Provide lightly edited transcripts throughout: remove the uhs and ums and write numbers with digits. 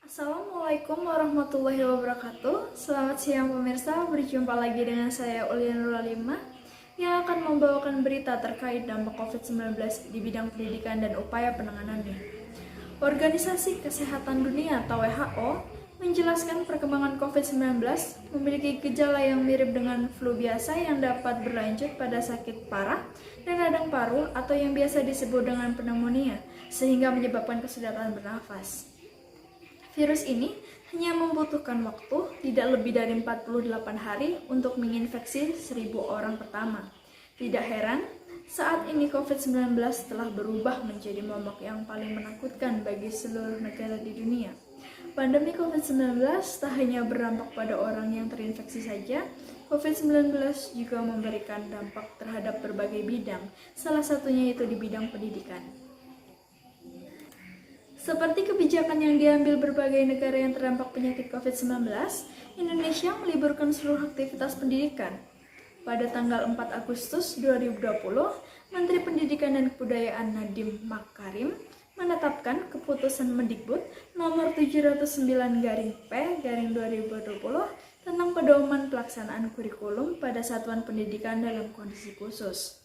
Assalamualaikum warahmatullahi wabarakatuh. Selamat siang pemirsa, berjumpa lagi dengan saya Ulian Nuralima yang akan membawakan berita terkait dampak COVID-19 di bidang pendidikan dan upaya penanganannya. Organisasi Kesehatan Dunia atau WHO menjelaskan perkembangan COVID-19 memiliki gejala yang mirip dengan flu biasa yang dapat berlanjut pada sakit parah dan radang paru atau yang biasa disebut dengan pneumonia, sehingga menyebabkan kesulitan bernafas. Virus ini hanya membutuhkan waktu tidak lebih dari 48 hari untuk menginfeksi 1.000 orang pertama. Tidak heran, saat ini COVID-19 telah berubah menjadi momok yang paling menakutkan bagi seluruh negara di dunia. Pandemi COVID-19 tak hanya berdampak pada orang yang terinfeksi saja, COVID-19 juga memberikan dampak terhadap berbagai bidang, salah satunya itu di bidang pendidikan. Seperti kebijakan yang diambil berbagai negara yang terdampak penyakit COVID-19, Indonesia meliburkan seluruh aktivitas pendidikan. Pada tanggal 4 Agustus 2020, Menteri Pendidikan dan Kebudayaan Nadiem Makarim menetapkan keputusan Mendikbud nomor 709-P-2020 tentang pedoman pelaksanaan kurikulum pada satuan pendidikan dalam kondisi khusus.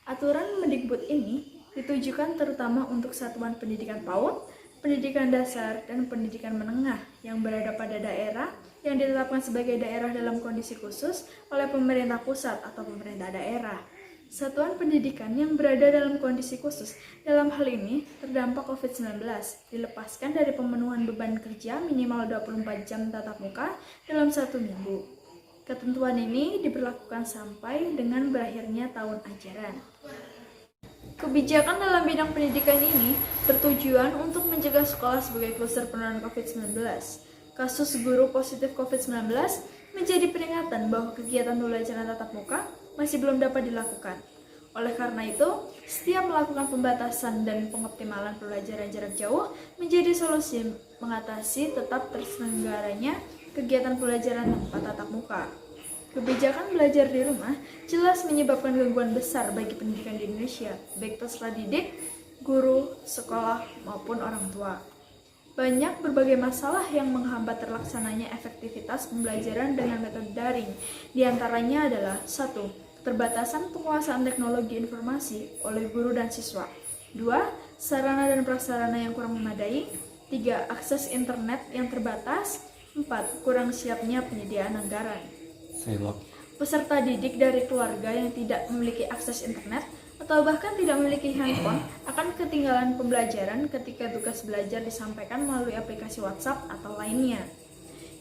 Aturan Mendikbud ini ditujukan terutama untuk satuan pendidikan PAUD, pendidikan dasar, dan pendidikan menengah yang berada pada daerah yang ditetapkan sebagai daerah dalam kondisi khusus oleh pemerintah pusat atau pemerintah daerah. Satuan pendidikan yang berada dalam kondisi khusus dalam hal ini terdampak COVID-19 dilepaskan dari pemenuhan beban kerja minimal 24 jam tatap muka dalam 1 minggu. Ketentuan ini diberlakukan sampai dengan berakhirnya tahun ajaran. Kebijakan dalam bidang pendidikan ini bertujuan untuk mencegah sekolah sebagai kluster penularan COVID-19. Kasus guru positif COVID-19 menjadi peringatan bahwa kegiatan pembelajaran tatap muka masih belum dapat dilakukan. Oleh karena itu, setiap melakukan pembatasan dan pengoptimalan pembelajaran jarak jauh menjadi solusi mengatasi tetap terselenggaranya kegiatan pembelajaran tanpa tatap muka. Kebijakan belajar di rumah jelas menyebabkan gangguan besar bagi pendidikan di Indonesia, baik peserta didik, guru, sekolah, maupun orang tua. Banyak berbagai masalah yang menghambat terlaksananya efektivitas pembelajaran dengan metode daring. Di antaranya adalah 1. Keterbatasan penguasaan teknologi informasi oleh guru dan siswa. 2. Sarana dan prasarana yang kurang memadai. 3. Akses internet yang terbatas. 4. Kurang siapnya penyediaan anggaran. Peserta didik dari keluarga yang tidak memiliki akses internet atau bahkan tidak memiliki handphone akan ketinggalan pembelajaran ketika tugas belajar disampaikan melalui aplikasi WhatsApp atau lainnya.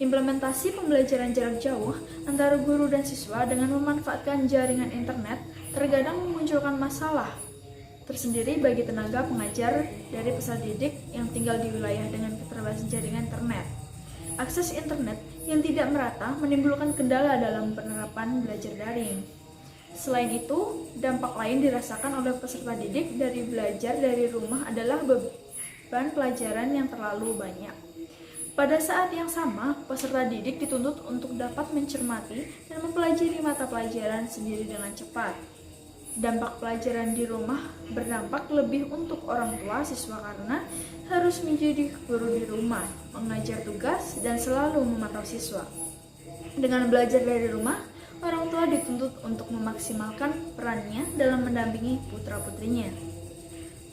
Implementasi pembelajaran jarak jauh antara guru dan siswa dengan memanfaatkan jaringan internet terkadang memunculkan masalah tersendiri bagi tenaga pengajar dari peserta didik yang tinggal di wilayah dengan keterbatasan jaringan internet. Akses internet yang tidak merata menimbulkan kendala dalam penerapan belajar daring. Selain itu, dampak lain dirasakan oleh peserta didik dari belajar dari rumah adalah beban pelajaran yang terlalu banyak. Pada saat yang sama, peserta didik dituntut untuk dapat mencermati dan mempelajari mata pelajaran sendiri dengan cepat. Dampak pelajaran di rumah berdampak lebih untuk orang tua siswa karena harus menjadi guru di rumah, mengajar tugas, dan selalu memantau siswa. Dengan belajar dari rumah, orang tua dituntut untuk memaksimalkan perannya dalam mendampingi putra-putrinya.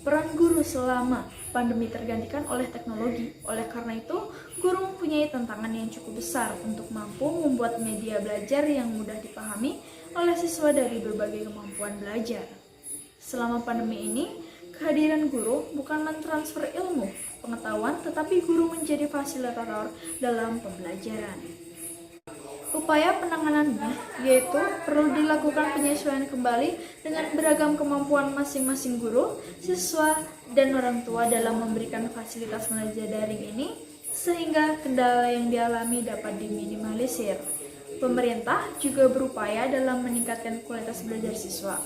Peran guru selama pandemi tergantikan oleh teknologi. Oleh karena itu, guru mempunyai tantangan yang cukup besar untuk mampu membuat media belajar yang mudah dipahami oleh siswa dari berbagai kemampuan belajar. Selama pandemi ini, kehadiran guru bukan mentransfer ilmu, pengetahuan, tetapi guru menjadi fasilitator dalam pembelajaran. Upaya penanganannya yaitu perlu dilakukan penyesuaian kembali dengan beragam kemampuan masing-masing guru, siswa, dan orang tua dalam memberikan fasilitas belajar daring ini sehingga kendala yang dialami dapat diminimalisir. Pemerintah juga berupaya dalam meningkatkan kualitas belajar siswa.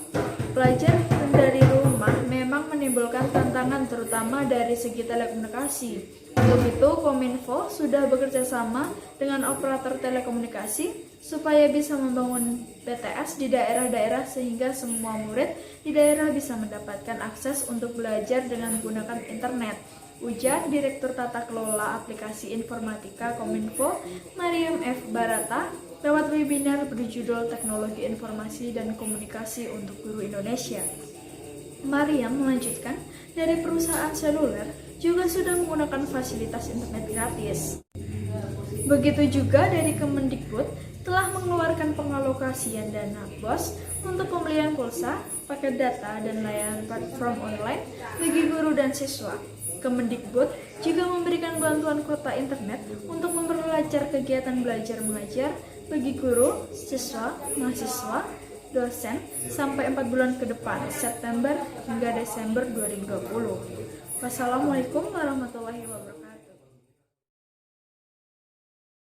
Belajar dari rumah memang menimbulkan tantangan terutama dari segi telekomunikasi. Untuk itu, Kominfo sudah bekerja sama dengan operator telekomunikasi supaya bisa membangun BTS di daerah-daerah sehingga semua murid di daerah bisa mendapatkan akses untuk belajar dengan menggunakan internet. Ujar Direktur Tata Kelola Aplikasi Informatika Kominfo, Mariam F. Barata, lewat webinar berjudul Teknologi Informasi dan Komunikasi untuk Guru Indonesia. Mariam melanjutkan, dari perusahaan seluler juga sudah menggunakan fasilitas internet gratis. Begitu juga dari Kemendikbud telah mengeluarkan pengalokasian dana BOS untuk pembelian pulsa, paket data, dan layanan platform online bagi guru dan siswa. Kemendikbud juga memberikan bantuan kuota internet untuk memperlancar kegiatan belajar mengajar bagi guru, siswa, mahasiswa, dosen sampai 4 bulan ke depan, September hingga Desember 2020. Wassalamualaikum warahmatullahi wabarakatuh.